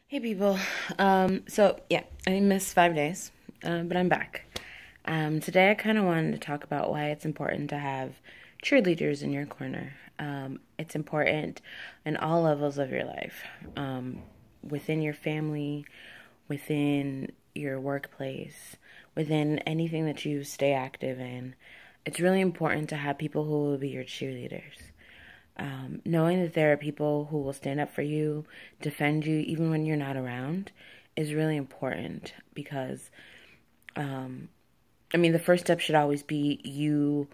Hey people. So yeah, I missed 5 days, but I'm back. Today I kind of wanted to talk about why it's important to have cheerleaders in your corner. It's important in all levels of your life, within your family, within your workplace, within anything that you stay active in. It's really important to have people who will be your cheerleaders. Knowing that there are people who will stand up for you, defend you, even when you're not around, is really important because, the first step should always be you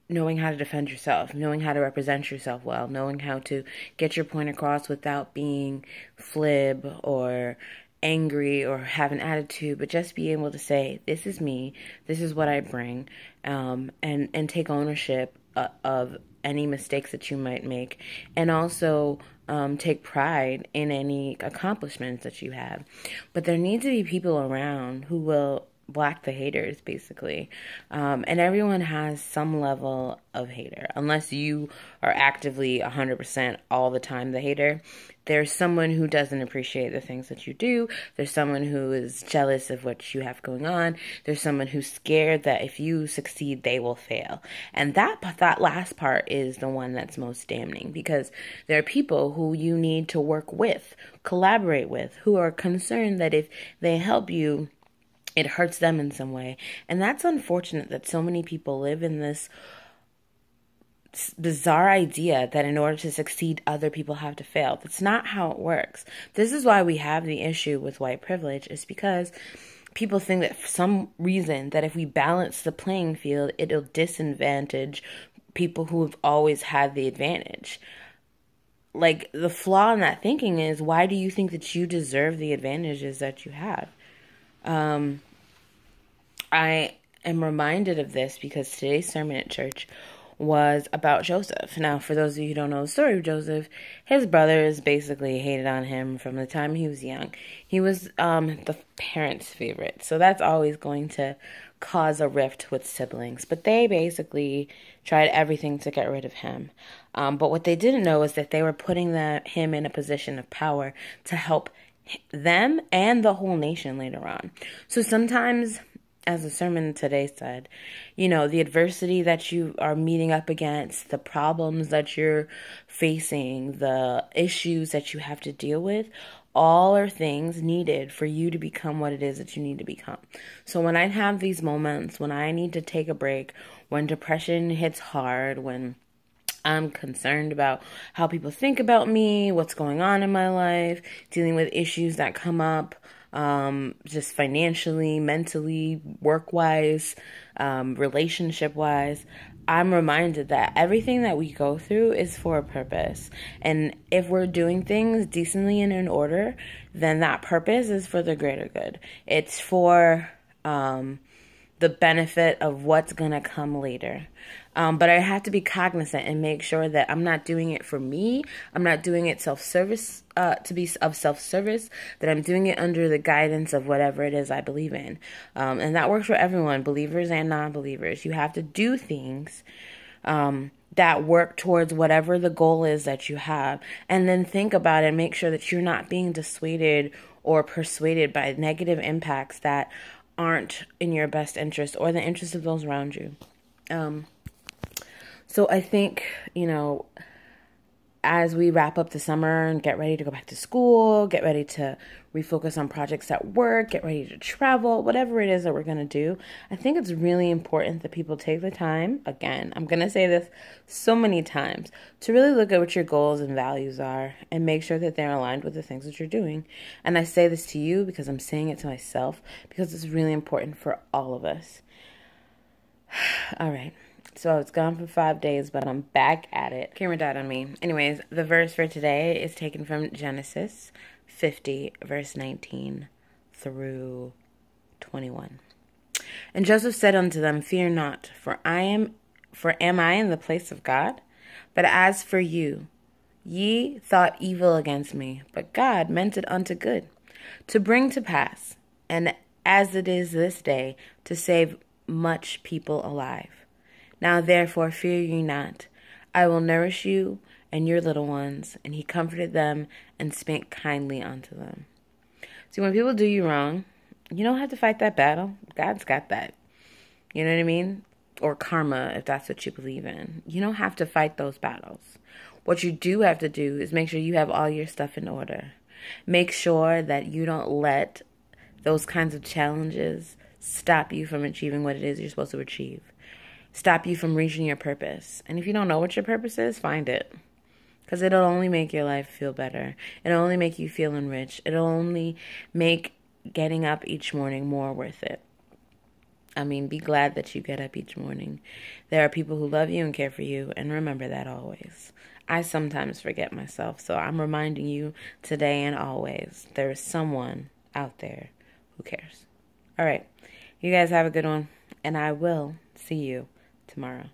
knowing how to defend yourself, knowing how to represent yourself well, knowing how to get your point across without being flib or angry or have an attitude, but just be able to say, this is me, this is what I bring, and take ownership of any mistakes that you might make, and also take pride in any accomplishments that you have. But there need to be people around who will block the haters, basically. And everyone has some level of hater. Unless you are actively 100% all the time the hater, there's someone who doesn't appreciate the things that you do. There's someone who is jealous of what you have going on. There's someone who's scared that if you succeed, they will fail. And that last part is the one that's most damning, because there are people who you need to work with, collaborate with, who are concerned that if they help you, it hurts them in some way. And that's unfortunate that so many people live in this bizarre idea that in order to succeed, other people have to fail. That's not how it works. This is why we have the issue with white privilege, is because people think that for some reason that if we balance the playing field, it'll disadvantage people who have always had the advantage. Like, the flaw in that thinking is, why do you think that you deserve the advantages that you have? I am reminded of this because today's sermon at church was about Joseph. Now, for those of you who don't know the story of Joseph, his brothers basically hated on him from the time he was young. He was the parents' favorite, so that's always going to cause a rift with siblings. But they basically tried everything to get rid of him. But what they didn't know is that they were putting him in a position of power to help them and the whole nation later on. So sometimes, as the sermon today said, the adversity that you are meeting up against, the problems that you're facing, the issues that you have to deal with, all are things needed for you to become what it is that you need to become. So when I have these moments, when I need to take a break, when depression hits hard, when I'm concerned about how people think about me, what's going on in my life, dealing with issues that come up, just financially, mentally, work-wise, relationship-wise, I'm reminded that everything that we go through is for a purpose. And if we're doing things decently and in order, then that purpose is for the greater good. It's for the benefit of what's going to come later. But I have to be cognizant and make sure that I'm not doing it for me. I'm not doing it self-service, to be of self-service, that I'm doing it under the guidance of whatever it is I believe in. And that works for everyone, believers and non-believers. You have to do things that work towards whatever the goal is that you have. And then think about it and make sure that you're not being dissuaded or persuaded by negative impacts that aren't in your best interest or the interest of those around you. So I think, as we wrap up the summer and get ready to go back to school, get ready to refocus on projects at work, get ready to travel, whatever it is that we're going to do, I think it's really important that people take the time, again, I'm going to say this so many times, to really look at what your goals and values are and make sure that they're aligned with the things that you're doing. And I say this to you because I'm saying it to myself, because it's really important for all of us. All right. So I was gone for 5 days, but I'm back at it. Camera died on me. Anyways, the verse for today is taken from Genesis 50, verse 19 through 21. And Joseph said unto them, Fear not, for am I in the place of God? But as for you, ye thought evil against me, but God meant it unto good, to bring to pass, and as it is this day, to save much people alive. Now therefore fear ye not. I will nourish you, and your little ones, and he comforted them and spake kindly unto them. See, when people do you wrong, you don't have to fight that battle. God's got that. You know what I mean? Or karma, if that's what you believe in. You don't have to fight those battles. What you do have to do is make sure you have all your stuff in order. Make sure that you don't let those kinds of challenges stop you from achieving what it is you're supposed to achieve. Stop you from reaching your purpose. And if you don't know what your purpose is, find it. Because it'll only make your life feel better. It'll only make you feel enriched. It'll only make getting up each morning more worth it. I mean, be glad that you get up each morning. There are people who love you and care for you, and remember that always. I sometimes forget myself, so I'm reminding you today and always, there is someone out there who cares. All right, you guys have a good one, and I will see you tomorrow.